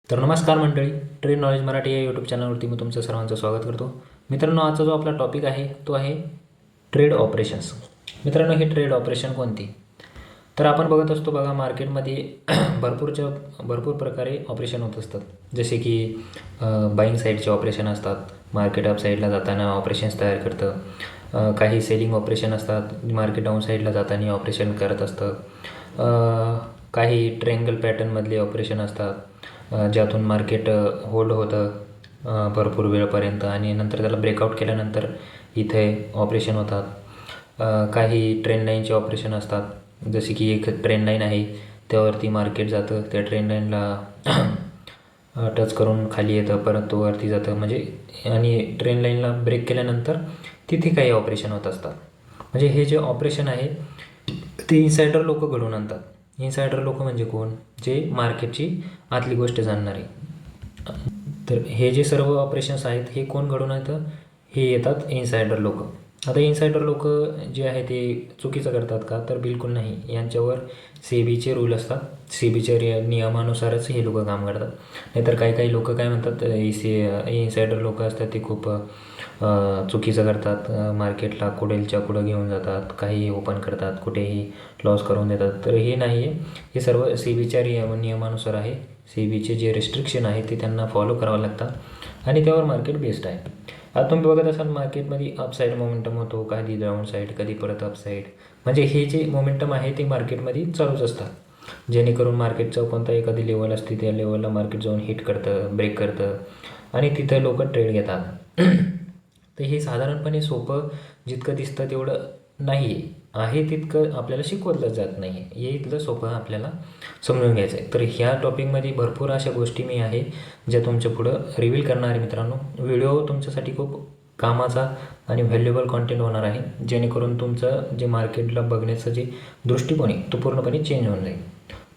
तर नमस्कार मंडळी, ट्रेड नॉलेज मराठी या यूट्यूब चॅनलवरती मी तुमचं सर्वांचं स्वागत करतो. मित्रांनो, आजचा जो आपला टॉपिक आहे तो आहे ट्रेड ऑपरेशन्स. मित्रांनो, हे ट्रेड ऑपरेशन कोणती? तर आपण बघत असतो बघा, मार्केटमध्ये भरपूर प्रकारे ऑपरेशन होत असतात. जसे की बाईंग साईडचे ऑपरेशन असतात, मार्केट अप साईडला जाताना ऑपरेशन्स तयार करतं. काही सेलिंग ऑपरेशन असतात, मार्केट डाऊन साईडला जाताना ऑपरेशन करत असतं. काही ट्रँगल पॅटर्नमधले ऑपरेशन असतात, ज्यातून मार्केट होल्ड होतं भरपूर वेळपर्यंत आणि नंतर त्याला ब्रेकआउट केल्यानंतर इथे ऑपरेशन होतात. काही ट्रेंड लाईनचे ऑपरेशन असतात, जसे की एक ट्रेंड लाईन आहे, त्यावरती मार्केट जातं, त्या ट्रेंड लाईनला टच करून खाली येतं, परत तो वरती जातं, म्हणजे आणि ट्रेंड लाईनला ब्रेक केल्यानंतर तिथे काही ऑपरेशन होत असतात. म्हणजे हे जे ऑपरेशन आहे ते इन्सायडर लोक घडवून आणतात. इन्सायडर लोक म्हणजे कोण? जे मार्केटची आतली गोष्ट जाणणारे. तर हे जे सर्व ऑपरेशन्स आहेत हे कोण घडवून आणतं? हे येतात इन्सायडर लोक. आता इन्सायडर लोक जे आहे ते चुकीचं करतात का? तर बिलकुल नाही. यांच्यावर सेबीचे रूल असतात, सेबीच्या नियमानुसारच हे लोक काम करतात. नाहीतर काही लोक काय म्हणतात, इन्सायडर लोक असतात ते खूप चुकीचं करतात, मार्केटला कुडेलच्या पुढं घेऊन जातात, काहीही ओपन करतात, कुठेही लॉस करून देतात. तर हे नाही आहे, हे सर्व सेबीच्या नियमानुसार आहे. सेबीचे जे रिस्ट्रिक्शन आहे ते त्यांना फॉलो करावं लागतात आणि त्यावर मार्केट बेस्ड आहे. आता तुम्ही बघत असाल मार्केटमध्ये अपसाईड मोमेंटम होतो, कधी डाऊन साईड, कधी परत अपसाईड. म्हणजे हे जे मोमेंटम आहे ते मार्केटमध्ये चालूच असतात, जेणेकरून मार्केटचं कोणता एखादी लेवल असते त्या लेवलला मार्केट जाऊन हिट करतं, ब्रेक करतं आणि तिथं लोक ट्रेड घेतात. तर हे साधारणपणे सोपं जितकं दिसतं तेवढं नाही आहे, तितकं आपल्याला शिकवलं जात नाही आहे. हे इथलं सोपं आपल्याला समजून घ्यायचं आहे. तर ह्या टॉपिकमध्ये भरपूर अशा गोष्टी मी आहे ज्या तुमच्या पुढं रिव्हील करणार आहे. मित्रांनो, व्हिडिओ तुमच्यासाठी खूप कामाचा आणि व्हॅल्युएबल कॉन्टेंट होणार आहे, जेणेकरून तुमचं जे मार्केटला बघण्याचं जे दृष्टिकोन आहे तो पूर्णपणे चेंज होऊन जाईल.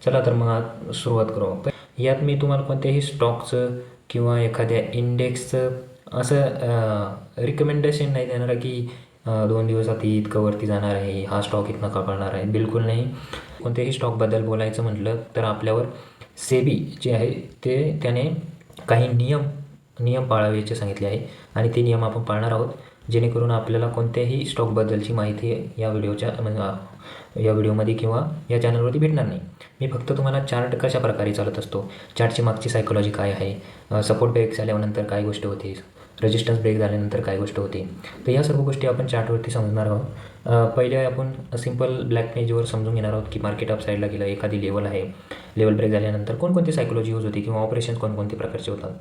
चला तर मग आज सुरुवात करू. यात मी तुम्हाला कोणत्याही स्टॉकचं किंवा एखाद्या इंडेक्सचं असं रिकमेंडेशन नाही देणार की 2 दिवसात इतकं वरती जाणार आहे, हा स्टॉक इथनं कळणार आहे. बिलकुल नाही. कोणत्याही स्टॉकबद्दल बोलायचं म्हटलं तर आपल्यावर सेबी जे आहे त्याने काही नियम पाळावेचे सांगितले आहे आणि ते नियम आपण पाळणार आहोत, जेणेकरून आपल्याला कोणत्याही स्टॉकबद्दलची माहिती या व्हिडिओमध्ये किंवा या चॅनलवरती भेटणार नाही. मी फक्त तुम्हाला चार्ट कशा प्रकारे चालत असतो, चार्टची मागची सायकोलॉजी काय आहे, सपोर्ट ब्रेक झाल्यानंतर काय गोष्ट होते, रेजिस्टन्स ब्रेक झाल्यानंतर काय गोष्ट होते, तर या सर्व गोष्टी आपण चार्टवरती समजणार आहोत. पहिले आपण सिम्पल ब्लॅक पेजवर समजून घेणार आहोत की मार्केट अप साईडला गेलं, एखादी लेवल आहे, लेवल ब्रेक झाल्यानंतर कोणकोणती सायकोलॉजी यूज होते किंवा ऑपरेशन कोणकोणते प्रकारचे होतात,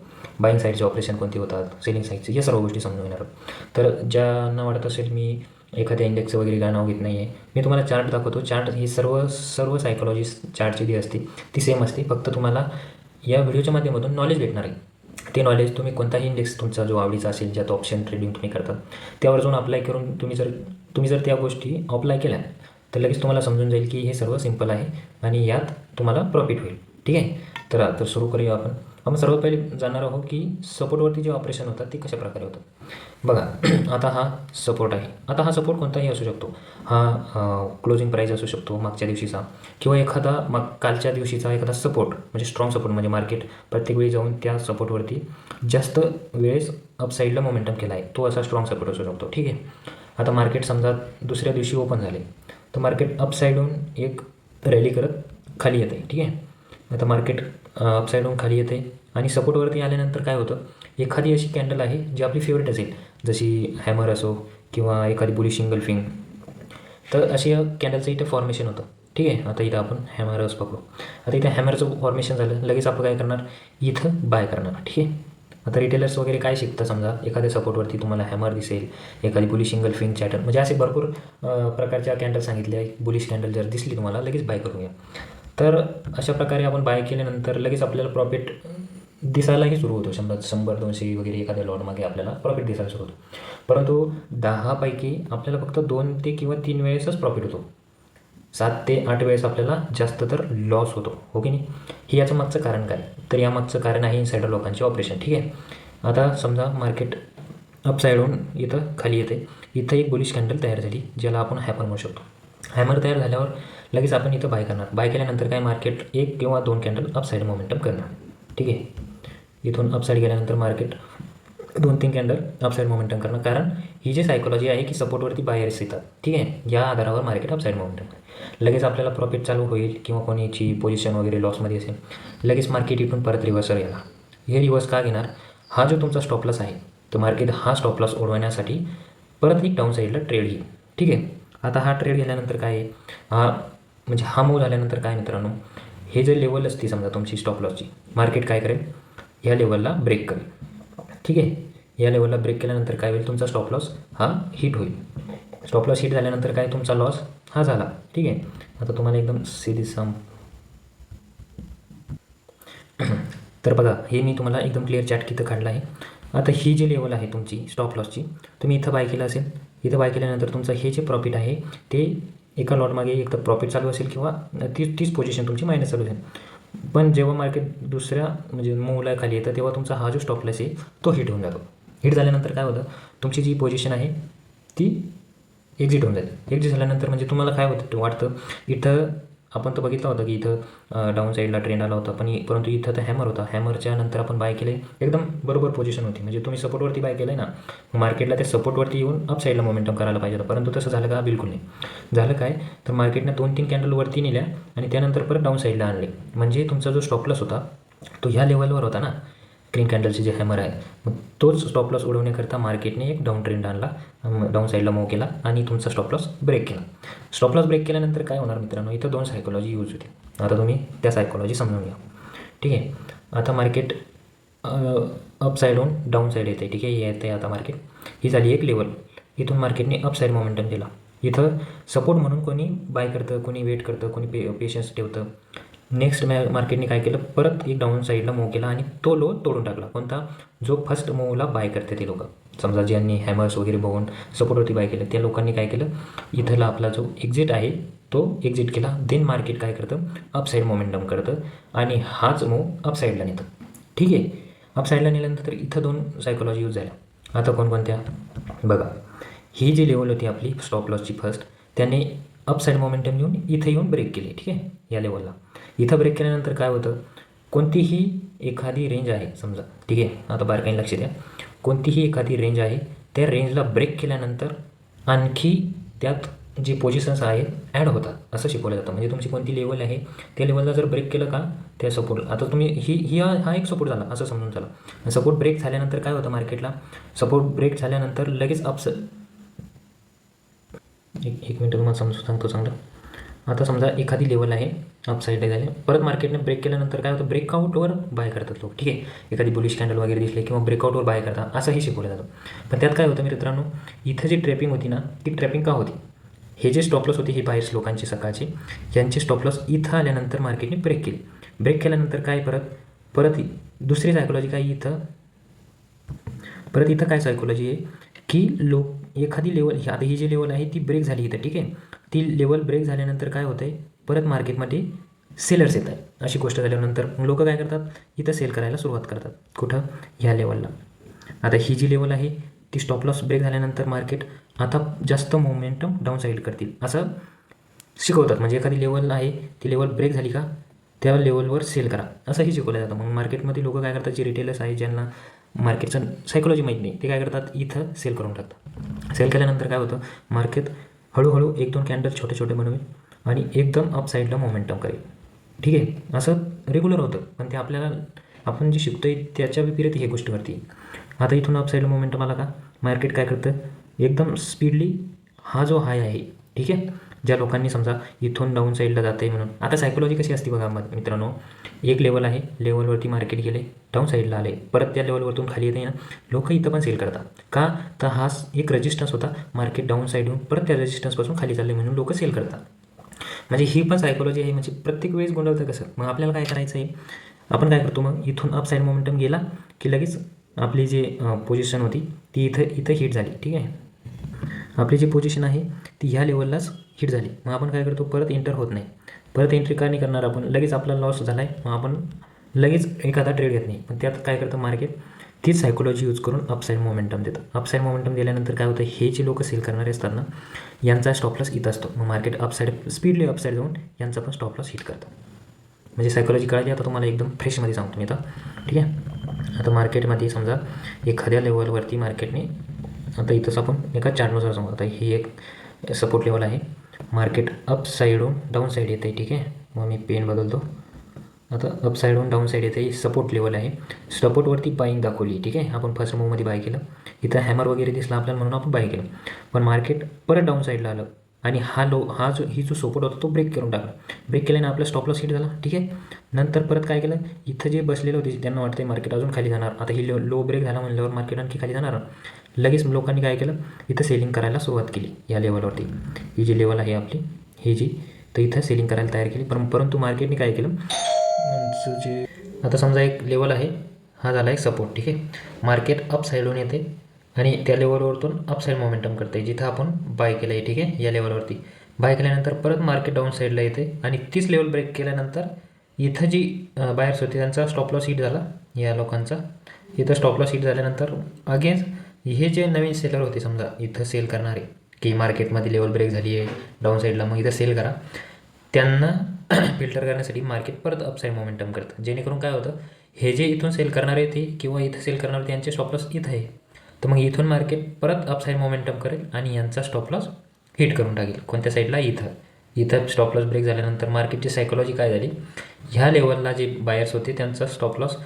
बाईंग साईडचे ऑपरेशन कोणते होतात, सेलिंग साईडचे, या सर्व गोष्टी समजून घेणार आहोत. तर ज्यांना वाटत असेल मी एखाद्या इंडेक्सचं वगैरे काय नाव घेत नाही आहे, मी तुम्हाला चार्ट दाखवतो. चार्ट ही सर्व सायकोलॉजी चार्टची जी असते ती सेम असते, फक्त तुम्हाला या व्हिडिओच्या माध्यमातून नॉलेज भेटणार आहे. ते नॉलेज तुम्ही कोणताही इंडेक्स तुमचा जो आवडीचा असेल, ज्यात ऑप्शन ट्रेडिंग तुम्ही करता, त्यावर जाऊन अप्लाय करून तुम्ही जर त्या गोष्टी अप्लाय केल्या तर लगेच तुम्हाला समजून जाईल की हे सर्व सिंपल आहे आणि यात तुम्हाला प्रॉफिट होईल. ठीक आहे. तर सुरू करूया आपण सर्वात पहिले जाणार आहोत की सपोर्टवरती जे ऑपरेशन होतात ते कशा प्रकारे होतात. बघा, आता हा सपोर्ट आहे. आता हा सपोर्ट कोणताही असू शकतो. हा क्लोजिंग प्राईस असू शकतो मागच्या दिवशीचा, किंवा एखादा कालच्या दिवशीचा एखादा सपोर्ट, म्हणजे स्ट्रॉंग सपोर्ट, म्हणजे मार्केट प्रत्येक वेळी जाऊन त्या सपोर्टवरती जास्त वेळेस अपसाईडला मोमेंटम केला आहे, तो असा स्ट्रॉंग सपोर्ट असू शकतो. ठीक आहे. आता मार्केट समजा दुसऱ्या दिवशी ओपन झाले, तर मार्केट अपसाईडहून एक रॅली करत खाली येते. ठीक आहे. आता मार्केट अपसाईडहून खाली येते आणि सपोर्टवरती आल्यानंतर काय होतं, एखादी अशी कॅन्डल आहे जी आपली फेवरेट असेल, जशी हॅमर असो किंवा एखादी बुलिश सिंगल फिंग, तर अशी कॅन्डलचं इथं फॉर्मेशन होतं. ठीक आहे. आता इथं आपण हॅमरच पकडू. आता इथं हॅमरचं फॉर्मेशन झालं, लगेच आपण काय करणार, इथं बाय करणार. ठीक आहे. आता रिटेलर्स वगैरे काय शिकतं, समजा एखाद्या सपोर्टवरती तुम्हाला हॅमर दिसेल, एखादी बुलिश सिंगल फिंग चॅटर्न, म्हणजे असे भरपूर प्रकारच्या कॅन्डल सांगितले आहे. बुलिश कॅन्डल जर दिसली तुम्हाला, लगेच बाय करून घ्या. तर अशा प्रकारे आपण बाय केल्यानंतर लगेच आपल्याला प्रॉफिट दिसायलाही सुरू होतो. 100-200 वगैरे एखाद्या लॉटमागे आपल्याला प्रॉफिट दिसायला सुरू होतो. परंतु 10पैकी आपल्याला फक्त 2 ते किंवा 3 वेळेसच प्रॉफिट होतो. 7 ते 8 वेळेस आपल्याला जास्त तर लॉस होतो, हो की नाही. हे याचं मागचं कारण काय? तर यामागचं कारण आहे इन्सायडर लोकांचे ऑपरेशन. ठीक आहे. आता समजा मार्केट अपसाईडहून इथं खाली येते, इथं एक बुलिश कॅन्डल तयार झाली, ज्याला आपण हॅमर म्हणू शकतो. हॅमर तयार झाल्यावर लगेच आपण इथं बाय करणार. बाय केल्यानंतर काय, मार्केट 1 किंवा 2 कॅन्डल अपसाईड मोमेंटम करणार. ठीक आहे. इथून अपसाईड गेल्यानंतर मार्केट 2-3 कॅन्डल अपसाईड मोमेंटम करणार, कारण ही जी सायकोलॉजी आहे की सपोर्टवरती बायर्स येतात, ठीक आहे. या आधारावर मार्केट अपसाईड मोमेंटम लगेच आपल्याला प्रॉफिट चालू होईल किंवा कोणीची पोझिशन वगैरे लॉसमध्ये असेल, लगेच मार्केट इथून परत रिव्हर्सर येणार. हे रिव्हर्स का घेणार? हा जो तुमचा स्टॉप लॉस आहे तर मार्केट हा स्टॉप लॉस उडवण्यासाठी परत एक डाऊन साईडला ट्रेड घेईल, ठीक आहे. आता हा ट्रेड गेल्यानंतर काय आहे, म्हणजे हा मूव झाल्यानंतर काय मित्रांनो, हे जे लेवल असते समजा तुमची स्टॉप लॉसची, मार्केट काय करेल, या लेवलला ब्रेक करेल, ठीक आहे. या लेवलला ब्रेक केल्यानंतर काय होईल, तुमचा स्टॉप लॉस हा हिट होईल. स्टॉप लॉस हिट झाल्यानंतर काय, तुमचा लॉस हा झाला, ठीक आहे. आता तुम्हाला एकदम सीधी तर बघा, हे मी तुम्हाला एकदम क्लिअर चार्ट तिथं काढला आहे. आता ही जी लेवल आहे तुमची स्टॉप लॉसची, तुम्ही इथं बाय केलं असेल, इथं बाय केल्यानंतर तुमचं हे जे प्रॉफिट आहे ते एका लॉटमागे एक तर प्रॉफिट चालू असेल किंवा तीच पोझिशन तुमची मायनस चालू असेल. पण जेव्हा मार्केट दुसऱ्या म्हणजे मूवला खाली येतं तेव्हा तुमचा हा जो स्टॉप लॉस आहे तो हिट होऊन जातो. हिट झाल्यानंतर काय होतं, तुमची जी पोझिशन आहे ती एक्झिट होऊन जाते. एक्झिट झाल्यानंतर म्हणजे तुम्हाला काय होतं वाटतं, इथं आपण तर बघितलं होतं की इथं डाऊन साईडला ट्रेंड आला होता, परंतु इथं तर हॅमर होता. हॅमरच्या नंतर आपण बाय केले, एकदम बरोबर पोझिशन होती, म्हणजे तुम्ही सपोर्टवरती बाय केलं आहे ना, मार्केटला त्या सपोर्टवरती येऊन अप साईडला मोमेंटम करायला पाहिजे होतं, परंतु तसं झालं का, बिलकुल नाही झालं. काय तर मार्केटनं 2-3 कॅन्डल वरती नेल्या आणि त्यानंतर परत डाऊन साईडला आणले. म्हणजे तुमचा जो स्टॉप लॉस होता तो ह्या लेवलवर होता ना, ग्रीन कॅन्डलचे जे हॅमर आहे, मग तोच स्टॉप लॉस उडवण्याकरता मार्केटने एक डाऊन ट्रेंड आणला, डाऊन साईडला मूव केला आणि तुमचा स्टॉप लॉस ब्रेक केला. स्टॉप लॉस ब्रेक केल्यानंतर काय होणार मित्रांनो, इथं 2 सायकोलॉजी यूज होते. आता तुम्ही त्या सायकोलॉजी समजून घ्या, ठीक आहे. आता मार्केट अप साईडहून डाऊन साईड येते, ठीक आहे. येते आता मार्केट, ही झाली एक लेवल. इथून मार्केटने अप साईड मोमेंटम दिला. इथं सपोर्ट म्हणून कोणी बाय करतं, कोणी वेट करतं, कोणी पेशन्स ठेवतं. नेक्स्ट मार्केटने काय केलं, परत एक डाऊन साईडला मूव केला आणि तो लो तोडून टाकला. कोणता, जो फर्स्ट मूवला बाय करते ते लोक, समजा ज्यांनी हॅमर्स वगैरे बघून सपोर्टवरती बाय केलं त्या लोकांनी काय केलं, इथला आपला जो एक्झिट आहे तो एक्झिट केला. देन मार्केट काय करतं, अप साईड मोमेंटम करतं आणि हाच मूव अप साईडला नेतं, ठीक आहे. अप साईडला नेल्यानंतर इथं 2 सायकोलॉजी यूज झाल्या. आता कोणकोणत्या बघा, ही जी लेवल होती आपली स्टॉप लॉसची फर्स्ट, त्याने अप साईड मोमेंटम येऊन इथं येऊन ब्रेक केली, ठीक आहे. या लेवलला इथं ब्रेक केल्यानंतर काय होतं, कोणतीही एखादी रेंज आहे समजा, ठीक आहे. आता बारकाईने लक्ष द्या, कोणतीही एखादी रेंज आहे, त्या रेंजला ब्रेक केल्यानंतर आणखी त्यात जी पोझिशन्स आहेत ॲड होतात, असं शिकवलं जातं. म्हणजे तुमची कोणती लेवल आहे त्या लेवलला जर ब्रेक केलं का, त्या सपोर्ट, आता तुम्ही हा एक सपोर्ट झाला असं समजून चला. सपोर्ट ब्रेक झाल्यानंतर काय होतं मार्केटला, सपोर्ट ब्रेक झाल्यानंतर लगेच एक मिनटं तुम्हाला समजून सांगतो चांगलं. आता समजा एखादी लेवल आहे अप साईडला झाली, परत मार्केटने ब्रेक केल्यानंतर काय होतं, ब्रेकआउटवर बाय करतात लोक, ठीक आहे. एखादी बुलिश कॅन्डल वगैरे दिसले किंवा ब्रेकआउटवर बाय करतात, असंही शिकवलं जातं. पण त्यात काय होतं मित्रांनो, इथं जी ट्रॅपिंग होती ना, ती ट्रॅपिंग का होती, हे जे स्टॉप लॉस होते ही बायर्स लोकांची सकाळची, यांचे स्टॉप लॉस इथं आल्यानंतर मार्केटने ब्रेक केली. ब्रेक केल्यानंतर काय, परत दुसरी सायकोलॉजी काय, परत इथं काय सायकोलॉजी आहे की एखादी लेवल, आता ही जी लेवल आहे ती ब्रेक झाली इथं, ठीक आहे. ती लेवल ब्रेक झाल्यानंतर काय होतं आहे, परत मार्केटमध्ये सेलर्स येत आहे. अशी गोष्ट झाल्यानंतर लोक काय करतात, इथं सेल करायला सुरुवात करतात. कुठं, ह्या लेवलला. आता ही जी लेवल आहे ती स्टॉप लॉस ब्रेक झाल्यानंतर मार्केट आता जास्त मोमेंटम डाऊन साईड करतील असं शिकवतात. म्हणजे एखादी लेवल आहे ती लेवल ब्रेक झाली का त्या लेवलवर सेल करा, असंही शिकवलं जातं. मग मार्केटमध्ये लोक काय करतात, जे रिटेलर्स आहे ज्यांना मार्केटचं सायकोलॉजी माहीत नाही, ते काय करतात, इथं सेल करून टाकतात. सेल केल्यानंतर काय होतं, मार्केट हळूहळू 1-2 कॅन्डल छोटे छोटे बनवेल आणि एकदम अप साईडला मोमेंटम करेल, ठीक आहे. असं रेग्युलर होतं, पण ते आपण जे शिकतो आहे त्याच्या विपरीत हे गोष्ट करते. आता इथून अप साईडला मोमेंटम आला का, मार्केट काय करतं, एकदम स्पीडली हा जो हाय आहे, ठीक आहे. ज्या लोकांनी समजा इथून डाऊन साईडला जाते म्हणून, आता सायकोलॉजी कशी असते बघा मित्रांनो, एक लेवल आहे, लेवलवरती मार्केट गेले, डाऊन साईडला आले, परत त्या लेवलवरतून खाली येते ना, लोक इथं पण सेल करतात का, तर हा एक रेजिस्टन्स होता, मार्केट डाऊन साईड येऊन परत त्या रेजिस्टन्सपासून खाली चालले म्हणून लोक सेल करतात. म्हणजे ही पण सायकोलॉजी आहे. म्हणजे प्रत्येक वेळेस गोंधळतं कसं, मग आपल्याला काय करायचं आहे, आपण काय करतो, मग इथून अप साईड मोमेंटम गेला की लगेच आपली जी पोझिशन होती ती इथं हिट झाली, ठीक आहे. आपली जी पोझिशन आहे ती ह्या लेवललाच हिट झाली, मग आपण काय करतो, परत एंटर होत नाही. परत एंट्री का नाही करणार आपण, लगेच आपला लॉस झाला आहे, मग आपण लगेच एखादा ट्रेड घेत नाही. पण त्यात काय करतं मार्केट, तीच सायकोलॉजी यूज करून अपसाईड मोमेंटम देतं. अपसाईड मोमेंटम दिल्यानंतर काय होतं, हे जे लोक सेल करणारे असतात ना, यांचा स्टॉप लॉस इथं असतो. मग मार्केट अपसाईड स्पीडली अपसाईड जाऊन यांचा पण स्टॉप लॉस हिट करतं. म्हणजे सायकोलॉजी कळाली. आता तुम्हाला एकदम फ्रेशमध्ये सांगतो मी आता, ठीक आहे. आता मार्केटमध्ये समजा एखाद्या लेवलवरती मार्केटने, आता इथंच आपण एका चार्टनुसार सांगू. आता ही एक सपोर्ट लेवल आहे, मार्केट अप साईडहून डाऊन साईड येते, ठीक आहे. मग मी पेन बदलतो. आता अप साईडहून डाऊन साईड येते, सपोर्ट लेवल आहे. सपोर्टवरती बाईंग दाखवली, ठीक आहे. आपण फर्स्ट मूवमध्ये बाय केलं, इथं हॅमर वगैरे दिसला आपल्याला म्हणून आपण बाय केलं. पण मार्केट परत डाऊन साईडला आलं आणि ही जो सपोर्ट होता तो ब्रेक करून टाकला. ब्रेक केल्याने आपला स्टॉप लॉस हिट झाला, ठीक आहे. नंतर परत काय केलं, इथं जे बसलेले होते त्यांना वाटतं मार्केट अजून खाली जाणार. आता ही लो ब्रेक झाला म्हणल्यावर मार्केट आणखी खाली जाणार. लगेच लोकांनी काय केलं, इथं सेलिंग करायला सुरुवात केली या लेवलवरती. ही जी लेवल आहे आपली, ही जी, तर इथं सेलिंग करायला तयार केली. परंतु मार्केटने काय केलं, जे आता समजा एक लेवल आहे, हा झाला एक सपोर्ट, ठीक आहे. मार्केट अप साईडहून येते आणि त्या लेवलवरतून अप साईड मोमेंटम करते, जिथं आपण बाय केलं आहे, ठीक आहे. या लेवलवरती बाय केल्यानंतर परत मार्केट डाऊन साईडला येते आणि तीच लेवल ब्रेक केल्यानंतर इथं जी बायर्स होते त्यांचा स्टॉप लॉस हिट झाला, या लोकांचा. इथं स्टॉप लॉस हिट झाल्यानंतर अगेन्स्ट हे जे नवीन सेलर होते समजा इथं सेल करणारे, की मार्केटमध्ये लेवल ब्रेक झाली आहे डाऊन साईडला, मग इथं सेल करा, त्यांना फिल्टर करण्यासाठी मार्केट परत अपसाईड मोमेंटम करतं. जेणेकरून काय होतं, हे जे इथून सेल करणारे ते किंवा इथं सेल करणारे त्यांचे स्टॉप लॉस इथं आहे, तर मग इथून मार्केट परत अपसाईड मोमेंटम करेल आणि यांचा स्टॉप लॉस हिट करून टाकेल. कोणत्या साईडला, इथं स्टॉप लॉस ब्रेक झाल्यानंतर मार्केटची सायकोलॉजी काय झाली, ह्या लेवलला जे बायर्स होते त्यांचा स्टॉप लॉस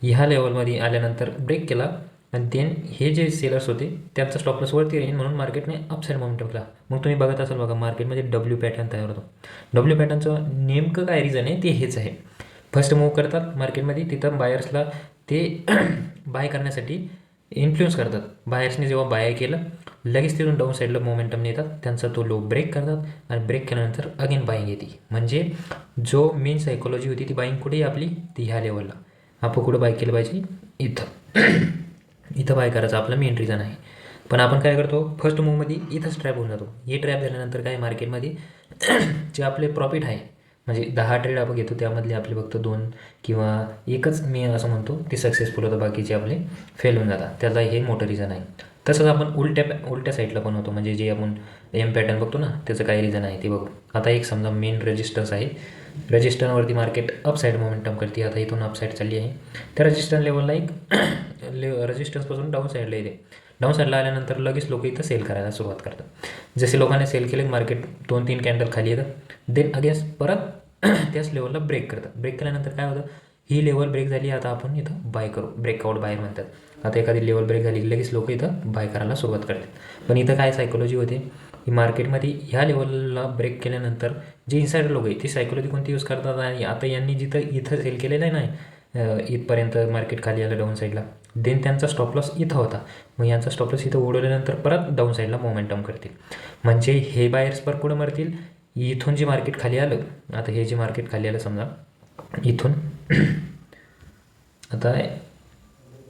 ह्या लेवलमध्ये आल्यानंतर ब्रेक केला आणि देन हे जे सेलर्स होते त्यांचा स्टॉप लॉस वरती राहील म्हणून मार्केटने अपसाईड मोमेंटम केला. मग तुम्ही बघत असाल बघा, मार्केटमध्ये डब्ल्यू पॅटर्न तयार होतो. डब्ल्यू पॅटर्नचं नेमकं काय रिझन आहे ते हेच आहे. फर्स्ट मूव्ह करतात मार्केटमध्ये, तिथं बायर्सला ते बाय करण्यासाठी इन्फ्लुअन्स करतात. बायर्सने जेव्हा बाय केलं लगेच तिथून डाऊन साईडला मोमेंटम येतात, त्यांचा तो लो ब्रेक करतात आणि ब्रेक केल्यानंतर अगेन बाईंग येते. म्हणजे जो मेन सायकोलॉजी होती ती बाईंग कुठेही आपली, ती ह्या लेवलला. आपण कुठं बाय केलं पाहिजे, इथं बाय करायचं आपलं मेन रिझन आहे. पण आपण काय करतो, फर्स्ट मूवमध्ये इथंच ट्रॅप होऊन जातो. हे ट्रॅप झाल्यानंतर काय, मार्केटमध्ये जे आपले प्रॉफिट आहे, म्हणजे 10 ट्रेड आपण घेतो त्यामधले आपले फक्त 2 किंवा एकच मी असं म्हणतो ते सक्सेसफुल होतं, बाकीचे आपले फेल होऊन जातात. त्याला हे मोठं रिझन आहे. तसंच आपण उलट्या साईडला पण होतो, म्हणजे जे आपण एम पॅटर्न बघतो ना, त्याचं काय रिझन आहे ते बघू. आता एक समजा मेन रेजिस्टन्स आहे, रेजिस्टन्सवरती मार्केट अप साईड मोमेंटम करते. आता इथून अप साईड चालली आहे, त्या रेजिस्टन्स लेवलला एक रेजिस्टन्सपासून डाऊन साईडला येते. डाऊन साईडला आल्यानंतर लगेच लोक इथं सेल करायला सुरुवात करतात. जसे लोकांनी सेल केले, मार्केट 2-3 कॅन्डल खाली येतं, देन अगेन्स्ट परत त्याच लेवलला ब्रेक करतात. ब्रेक केल्यानंतर काय होतं, ही लेवल ब्रेक झाली, आता आपण इथं बाय करू, ब्रेकआउट बाय म्हणतात. आता एखादी लेवल ब्रेक झाली लगेच लोक इथं बाय करायला सुरुवात करतात. पण इथं काय सायकोलॉजी होते, की मार्केटमध्ये ह्या लेवलला ब्रेक केल्यानंतर जे इन्सायडर लोक आहे ती सायकोलॉजी कोणती यूज करतात. आणि आता यांनी इथं सेल केलेलं आहे नाही, इथपर्यंत मार्केट खाली आलं डाऊन साईडला, देन त्यांचा स्टॉप लॉस इथं होता, मग यांचा स्टॉप लॉस इथं उडवल्यानंतर परत डाऊन साईडला मोमेंटम करतील. म्हणजे हे बायर्स पर कुठं मरतील, इथून जे मार्केट खाली आलं, आता हे जे मार्केट खाली आलं समजा इथून, आता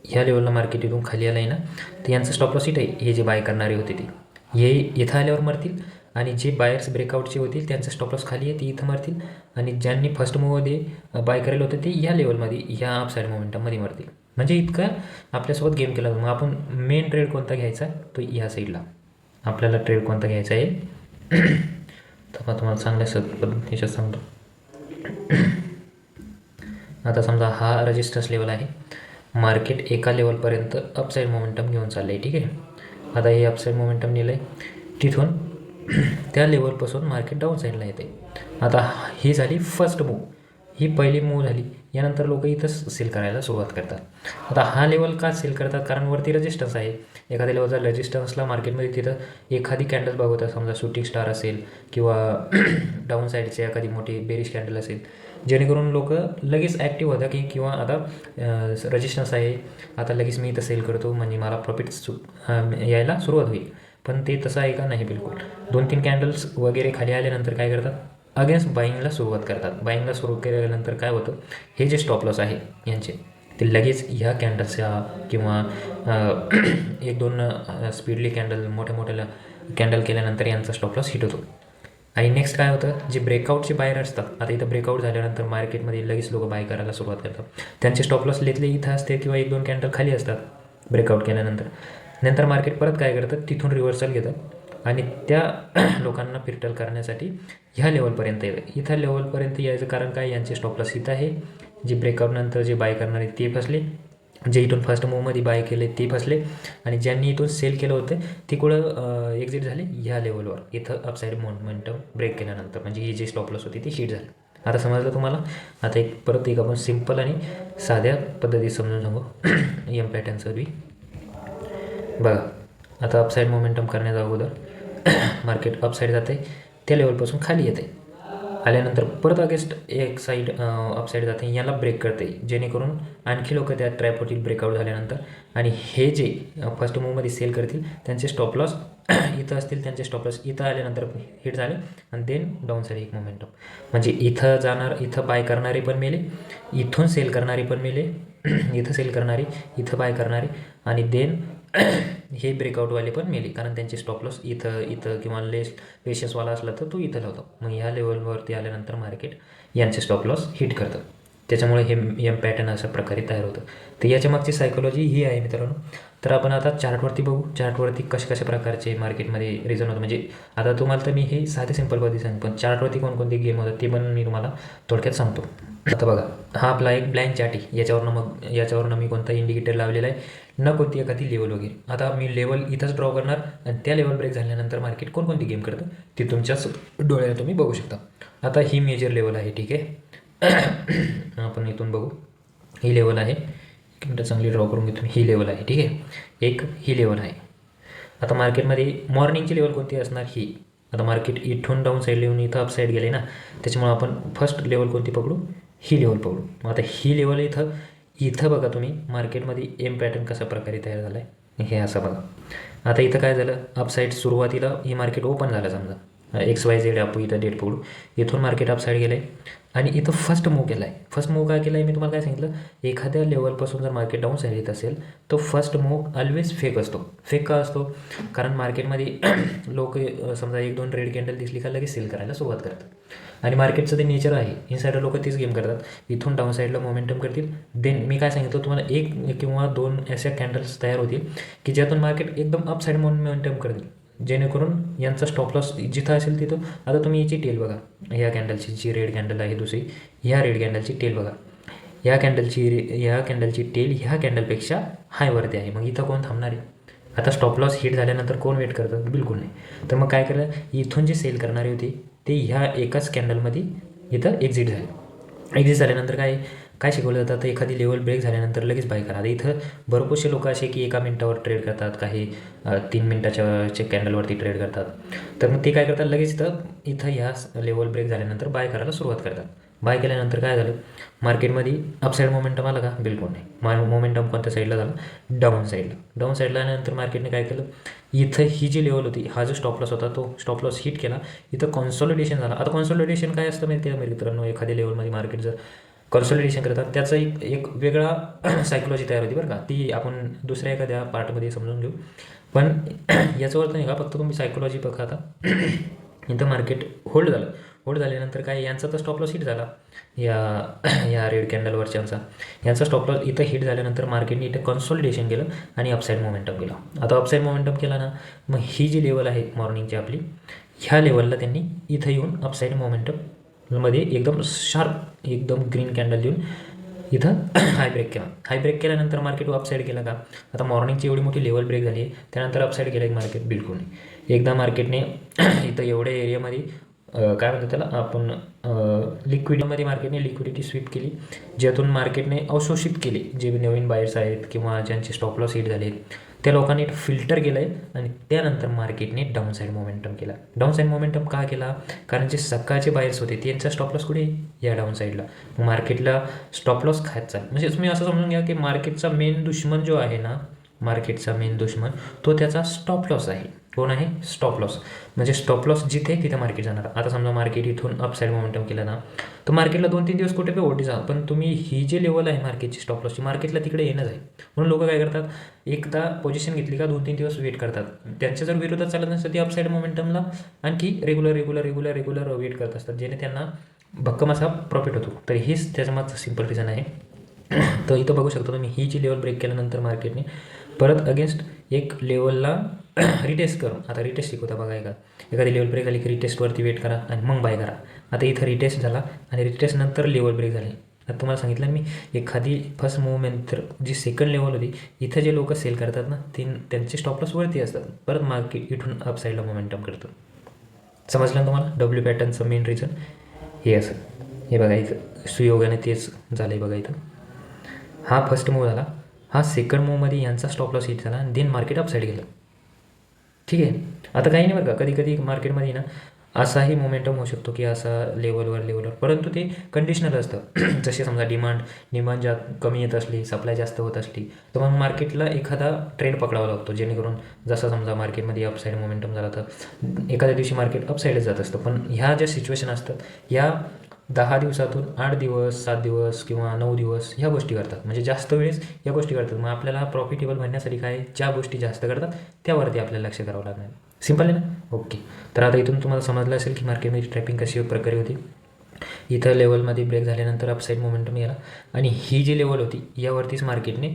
ह्या लेवलला मार्केट इथून खाली आलं आहे ना, तर यांचं स्टॉप लॉस इथं आहे. हे जे बाय करणारे होते ते हे इथं आल्यावर मरतील आणि जे बायर्स ब्रेकआउटचे होतील त्यांचं स्टॉप लॉस खाली आहे ते इथं मरतील आणि ज्यांनी फर्स्ट मूवमध्ये बाय करायला होतं ते ह्या लेवलमध्ये, ह्या अप साईड मोमेंटममध्ये मरतील. म्हणजे इतका आपल्यासोबत गेम केला. मग आपण मेन ट्रेड कोणता घ्यायचा तो ह्या साईडला आपल्याला ट्रेड कोणता घ्यायचा आहे तर मग तुम्हाला चांगल्या पद्धतीने सांगतो. आता समजा हा रेजिस्टन्स लेवल आहे, मार्केट एका लेवलपर्यंत अपसाईड मोमेंटम घेऊन चाललं आहे, ठीक आहे. आता हे अपसाईड मोमेंटम नेलं आहे, तिथून त्या लेवलपासून मार्केट डाऊन साईडला येते. आता ही झाली फर्स्ट मूव, ही पहिली मूव झाली. यानंतर लोक इथंच सेल करायला सुरुवात करतात. आता हा लेवल का सेल करतात, कारण वरती रेजिस्टन्स आहे. एखाद्या लेवलचा रेजिस्टन्सला मार्केटमध्ये तिथं एखादी कॅन्डल बघवतात, समजा शूटिंग स्टार असेल किंवा डाऊन साईडची एखादी मोठी बेरिश कॅन्डल असेल, जेणेकरून लोक लगेच ॲक्टिव्ह होतात की किंवा आता रेजिस्टन्स आहे, आता लगेच मी इथं सेल करतो म्हणजे मला प्रॉफिट यायला सुरुवात होईल. पण ते तसं आहे का, नाही बिलकुल. 2-3 कॅन्डल्स वगैरे खाली आल्यानंतर काय करतात, अगेन्स्ट बाईंगला सुरुवात करतात. बाईंगला सुरू केल्यानंतर काय होतं, हे जे स्टॉप लॉस आहे यांचे ते लगेच ह्या कॅन्डल्सच्या किंवा 1-2 स्पीडली कॅन्डल मोठ्या कॅन्डल केल्यानंतर यांचा स्टॉप लॉस हिट होतो. आणि नेक्स्ट काय होतं, जे ब्रेकआउटचे बायर असतात, आता इथं ब्रेकआउट झाल्यानंतर मार्केटमध्ये लगेच लोक बाय करायला सुरुवात करतात. त्यांचे स्टॉप लॉस लेतले इथं असते किंवा 1-2 कॅन्डल खाली असतात ब्रेकआउट केल्यानंतर. नंतर मार्केट परत काय करतात, तिथून रिव्हर्सल घेतात आणि त्या लोकांना फिल्टर करण्यासाठी ह्या लेवलपर्यंत येतं. इथं लेवलपर्यंत यायचं कारण काय, यांचे स्टॉप लॉस इथं आहे. जे ब्रेकआउटनंतर जे बाय करणारे ते फसले, जे इथून फर्स्ट मूवमध्ये बाय केले ते फसले, आणि ज्यांनी इथून सेल केलं होतं ते कुठं एक्झिट झाले, ह्या लेवलवर इथं अपसाईड मोमेंटम ब्रेक केल्यानंतर, म्हणजे ही जी स्टॉप लॉस होती ती हिट झाली. आता समजलं तुम्हाला. आता परत एक आपण सिम्पल आणि साध्या पद्धतीत समजून सांगू एम पॅटर्नचं बी. बघा, आता अपसाईड मोमेंटम करण्याच्या अगोदर मार्केट अपसाईड जाते, त्या लेवलपासून खाली येते, आल्यानंतर परत अगेन्स्ट एक साईड अपसाईड जाते, याला ब्रेक करते, जेणेकरून आणखी लोक त्या ट्रॅप होतील ब्रेकआउट झाल्यानंतर. आणि हे जे फर्स्ट मूवमध्ये सेल करतील त्यांचे स्टॉप लॉस इथं असतील, त्यांचे स्टॉप लॉस इथं आल्यानंतर हिट झाले, आणि देन डाऊन साईड एक मोमेंटम. म्हणजे इथं जाणार, इथं बाय करणारे पण मेले, इथून सेल करणारे पण मेले, इथं सेल करणारी, इथं बाय करणारी, आणि देन हे ब्रेकआउटवाले पण मेले, कारण त्यांचे स्टॉप लॉस इथं किंवा लेस पेशन्सवाला असला तर तो इथं लावतो. मग ह्या लेवलवरती आल्यानंतर मार्केट यांचे स्टॉप लॉस हिट करतं. त्याच्यामुळे हे एम पॅटर्न अशा प्रकारे तयार होतं. तर याच्या मागची सायकोलॉजी ही आहे मित्रांनो. तर आपण आता चार्टवरती बघू, चार्टवरती कशा प्रकारचे मार्केटमध्ये रिझन होतं. म्हणजे आता तुम्हाला तर मी हे साधे सिंपल पद्धती सांगतो, पण चार्टवरती कोणकोणते गेम होतात ते पण मी तुम्हाला थोडक्यात सांगतो. आता बघा, हा आपला एक ब्लँक चार्ट आहे. याच्यावरनं मी कोणता इंडिकेटर लावलेला आहे, न कोणती एखादी लेवल वगैरे. आता मी लेवल इथंच ड्रॉ करणार, आणि त्या लेवल ब्रेक झाल्यानंतर मार्केट कोणकोणती गेम करतं ते तुमच्याच डोळ्याने तुम्ही बघू शकता. आता ही मेजर लेवल आहे, ठीक आहे. आपण इथून बघू, ही लेवल आहे. एक मिनटं चांगली ड्रॉ करून घेतो. ही लेवल आहे, ठीक आहे. एक ही लेवल आहे. आता मार्केटमध्ये मॉर्निंगची लेवल कोणती असणार, ही. आता मार्केट इथून डाऊन साईड येऊन इथं अप साईड गेले ना, त्याच्यामुळे आपण फर्स्ट लेवल कोणती पकडू, ही लेवल पकडू. मग आता ही लेवल इथं बघा तुम्ही मार्केटमध्ये एम पॅटर्न कशा प्रकारे तयार झाला आहे, हे असं बघा. आता इथं काय झालं, अपसाईड सुरुवातीला ही मार्केट ओपन झालं, समजा XYZ आपण इथं डेट पकडू, इथून मार्केट अपसाईड गेलं आहे, आणि इथं फर्स्ट मूव केला आहे. फर्स्ट मूव काय केला आहे, मी तुम्हाला काय सांगितलं, एखाद्या लेवलपासून जर मार्केट डाऊन साईड येत असेल तो फर्स्ट मूव ऑलवेज फेक असतो. फेक का असतो, कारण मार्केटमध्ये लोक समजा 1-2 रेड कॅन्डल दिसली का लगेच सेल करायला सुरुवात करतात, आणि मार्केटचं ते नेचर आहे. इनसाइडर लोक तीच गेम करतात, इथून डाऊन साईडला मोमेंटम करतील, देन मी काय सांगितलं तुम्हाला, 1 किंवा 2 अशा कॅन्डल्स तयार होतील की ज्यातून मार्केट एकदम अप साईड मोमेंटम करतील, जेणेकरून यांचा स्टॉप लॉस जिथं असेल तिथं. आता तुम्ही याची टेल बघा, ह्या कॅन्डलची जी रेड कॅन्डल आहे दुसरी, ह्या रेड कॅन्डलची टेल बघा, ह्या कॅन्डलची टेल ह्या कॅन्डलपेक्षा हायवरती आहे. मग इथं कोण थांबणार आहे? आता स्टॉप लॉस हिट झाल्यानंतर कोण वेट करतं? बिलकुल नाही. तर मग काय केलं, इथून जे सेल करणारे होते ते ह्या एकाच कॅन्डलमध्ये इथं एक्झिट झाले. एक्झिट झाल्यानंतर काय शिकवलं जातं, तर एखादी लेवल ब्रेक झाल्यानंतर लगेच बाय करा. आता इथं भरपूरसे लोक असे की 1 मिनिटावर ट्रेड करतात, काही 3 मिनिटाच्या कॅन्डलवरती ट्रेड करतात. तर मग ते काय करतात, लगेच इथं ह्या लेवल ब्रेक झाल्यानंतर बाय करायला सुरुवात करतात. बाय केल्यानंतर काय झालं, मार्केटमध्ये अपसाईड मोमेंटम आला का? बिलकुल नाही. मोमेंटम कोणत्या साईडला झाला? डाऊन साईडला आल्यानंतर मार्केटने काय केलं, इथं ही जी लेवल होती, हा जो स्टॉप लॉस होता तो स्टॉप लॉस हिट केला, इथं कॉन्सॉलिडेशन झाला. आता कॉन्सॉलिडेशन काय असतं माहिती आहे मित्रांनो, एखाद्या लेवलमध्ये मार्केट जर कॉन्सॉलिडेशन करतात त्याचा एक वेगळा सायकोलॉजी तयार होती बरं का, ती आपण दुसऱ्या एखाद्या पार्टमध्ये समजून घेऊ. पण याचा अर्थ नाही का फक्त तुम्ही सायकोलॉजी बघा. आता इथं मार्केट होल्ड झाल्यानंतर काय, यांचा तर स्टॉप लॉस हिट झाला, या रेड कॅन्डलवरच्यांचा, यांचा स्टॉप लॉस इथं हिट झाल्यानंतर मार्केटने इथं कन्सॉलिडेशन केलं आणि अपसाईड मोमेंटम केला. आता अपसाईड मोमेंटम केला ना, मग ही जी लेवल आहे मॉर्निंगची आपली, ह्या लेवलला त्यांनी इथं येऊन अपसाईड मोमेंटममध्ये एकदम शार्प एकदम ग्रीन कॅन्डल देऊन इथं हाय ब्रेक केल्यानंतर मार्केट अपसाईड गेला का? आता मॉर्निंगची एवढी मोठी लेवल ब्रेक झाली आहे, त्यानंतर अपसाईड गेलं मार्केट? बिलकुल नाही. एकदा मार्केटने इथं एवढ्या एरियामध्ये काय म्हणतात त्याला आपण, लिक्विडमध्ये मार्केटने लिक्विडिटी स्वीप केली, ज्यातून मार्केटने अवशोषित केले जे नवीन बायर्स आहेत किंवा ज्यांचे स्टॉप लॉस हिट झाले त्या लोकांनी फिल्टर केलं आहे, आणि त्यानंतर मार्केटने डाऊन साईड मोमेंटम केला. डाऊन साईड मोमेंटम का केला? कारण जे सकाळचे बायर्स होते त्यांचा स्टॉप लॉस कुठे? या डाऊन साईडला. मार्केटला स्टॉप लॉस खायचा चालेल. म्हणजे तुम्ही असं समजून घ्या की मार्केटचा मेन दुश्मन जो आहे ना, मार्केटचा मेन दुश्मन तो त्याचा स्टॉप लॉस आहे. कोण आहे? Stop loss. म्हणजे स्टॉप लॉस जिथे तिथे मार्केट जाणार. आता समजा मार्केट इथून अपसाईड मोमेंटम केलं ना, तर मार्केटला 2-3 दिवस कुठे ओढी जा, पण तुम्ही ही जी लेवल आहे मार्केटची स्टॉप लॉसची, मार्केटला तिकडे येणंच आहे. म्हणून लोक काय करतात, एकदा पोझिशन घेतली का 2-3 दिवस वेट करतात. त्यांच्या जर विरोधात चालत नसतं ती अपसाईड मोमेंटमला आणखी रेग्युलर वेट करत असतात, जेणे त्यांना भक्कम असा प्रॉफिट होतो. तर हेच त्याच्या मागचं सिम्पल रिझन आहे. तर इथं बघू शकता तुम्ही, ही जी लेवल ब्रेक केल्यानंतर मार्केटने परत अगेन्स्ट एक लेवलला रिटेस्ट करून आता रिटेस्ट शिकवता बघा एखादी लेवल ब्रेक झाली की रिटेस्टवरती वेट करा आणि मग बाय करा. आता इथं रिटेस्ट झाला आणि रिटेस्ट नंतर लेवल ब्रेक झाली. आता तुम्हाला सांगितलं मी एखादी फर्स्ट मूवमेंट जी सेकंड लेवल होती इथं जे लोक सेल करतात ना त्यांचे स्टॉप लॉस वरती असतात. परत मार्केट इथून अपसाईडला मोमेंटम करतं. समजलं ना तुम्हाला डब्ल्यू पॅटर्नचं मेन रिझन हे असं. हे बघा इथं सुयोगाने तेच झालं आहे बघा. इथं हा फर्स्ट मूव झाला, हा सेकंड मूवमध्ये यांचा स्टॉप लॉस हिट झाला आणि देन मार्केट अपसाईड गेलं. ठीक आहे. आता काही नाही बरं का, कधी कधी मार्केटमध्ये ना असाही मोमेंटम होऊ शकतो की असा लेवलवर परंतु ते कंडिशनल असतं. जसे समजा डिमांड ज्या कमी येत असली, सप्लाय जास्त होत असली तर मग मार्केटला एखादा ट्रेंड पकडावा लागतो, जेणेकरून जसं समजा मार्केटमध्ये अपसाईड मोमेंटम झाला तर एखाद्या दिवशी मार्केट अपसाईडच जात असतं. पण ह्या ज्या सिच्युएशन असतात या 10 दिवसातून 8 दिवस 7 दिवस किंवा 9 दिवस ह्या गोष्टी करतात. म्हणजे जास्त वेळेस या गोष्टी करतात. मग आपल्याला प्रॉफिटेबल बनण्यासाठी काय ज्या गोष्टी जास्त करतात त्यावरती आपल्याला लक्ष करावं लागणार. सिंपल आहे ना. ओके. तर आता इथून तुम्हाला समजलं असेल की मार्केटमध्ये ट्रॅपिंग कशी प्रकारे होती. इथं लेवलमध्ये ब्रेक झाल्यानंतर अपसाईड मोमेंटम गेला आणि ही जी लेवल होती यावरतीच मार्केटने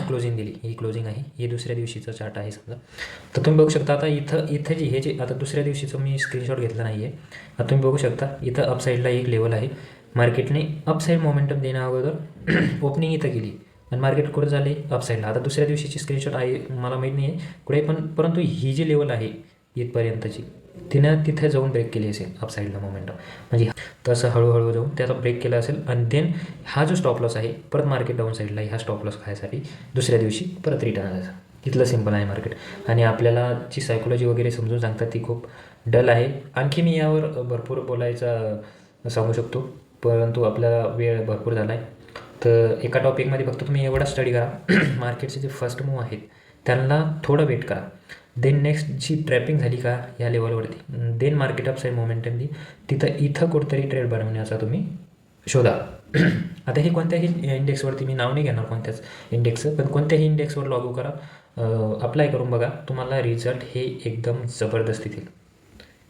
क्लोजिंग दिली. ही क्लोजिंग आहे, ही दुसऱ्या दिवशीचा चार्ट आहे समजा. तर तुम्ही बघू शकता आता इथं जी हे जे आता दुसऱ्या दिवशीचं मी स्क्रीनशॉट घेतला नाही आहे. आता तुम्ही बघू शकता इथं अपसाईडला एक लेवल आहे. मार्केटने अपसाईड मोमेंटम देण्या अगोदर ओपनिंग इथं केली आणि मार्केट कुठं झाले अपसाईडला. आता दुसऱ्या दिवशीची स्क्रीनशॉट आहे, मला माहीत नाही आहे कुठे, परंतु ही जी लेवल आहे इथपर्यंतची तिथं जाऊन ब्रेक केली असेल अपसाईडला मोमेंटम. म्हणजे तसं हळूहळू जाऊन त्याचा ब्रेक केला असेल आणि देन हा जो स्टॉप लॉस आहे परत मार्केट डाऊन साईडला ह्या स्टॉप लॉस खायसाठी दुसऱ्या दिवशी परत रिटर्न आला. इथलं सिंपल आहे मार्केट. आणि आपल्याला जी सायकोलॉजी वगैरे समजून सांगतात ती खूप डल आहे. आणखी मी यावर भरपूर बोलायचा सांगू शकतो, परंतु आपला वेळ भरपूर झाला आहे. तर एका टॉपिकमध्ये फक्त तुम्ही एवढा स्टडी करा. मार्केटचे जे फर्स्ट मूव आहेत त्यांना थोडं वेट करा. देन नेक्स्ट जी ट्रॅपिंग झाली का या लेवलवरती देन मार्केट अपसाईड मोमेंटम दी इथं कुठंतरी ट्रेड बनवण्याचा तुम्ही शोधा. आता हे कोणत्याही इंडेक्सवरती मी नाव नाही घेणार कोणत्याच इंडेक्सचं, पण कोणत्याही इंडेक्सवर लागू करा, अप्लाय करून बघा, तुम्हाला रिझल्ट हे एकदम जबरदस्त येतील.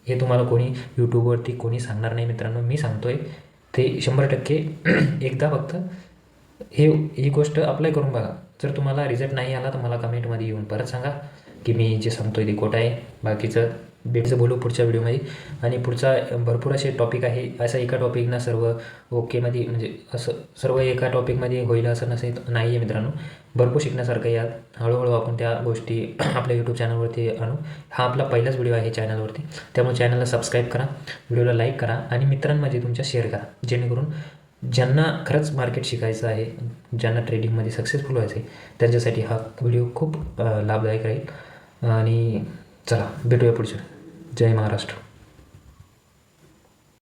हे तुम्हाला कोणी यूट्यूबवरती कोणी सांगणार नाही मित्रांनो, मी सांगतो आहे ते 100%. एकदा फक्त ही गोष्ट अप्लाय करून बघा. जर तुम्हाला रिझल्ट नाही आला तर मला कमेंटमध्ये येऊन परत सांगा की मी जे सांगतो आहे ते खोटं आहे. बाकीचं भेटचं बोलू पुढच्या व्हिडिओमध्ये. आणि पुढचा भरपूर असे टॉपिक आहे. असं एका टॉपिकना सर्व ओकेमध्ये म्हणजे असं सर्व एका टॉपिकमध्ये होईल असं नाही आहे मित्रांनो. भरपूर शिकण्यासारखं यात. हळूहळू आपण त्या गोष्टी आपल्या यूट्यूब चॅनलवरती आणू. हा आपला पहिलाच व्हिडिओ आहे चॅनलवरती, त्यामुळे चॅनलला सबस्क्राईब करा, व्हिडिओला लाईक करा आणि मित्रांमध्ये तुमच्या शेअर करा, जेणेकरून ज्यांना खरंच मार्केट शिकायचं आहे, ज्यांना ट्रेडिंगमध्ये सक्सेसफुल व्हायचं आहे त्यांच्यासाठी हा व्हिडिओ खूप लाभदायक राहील. आणि चला भेटूया पुढच्या. जय महाराष्ट्र.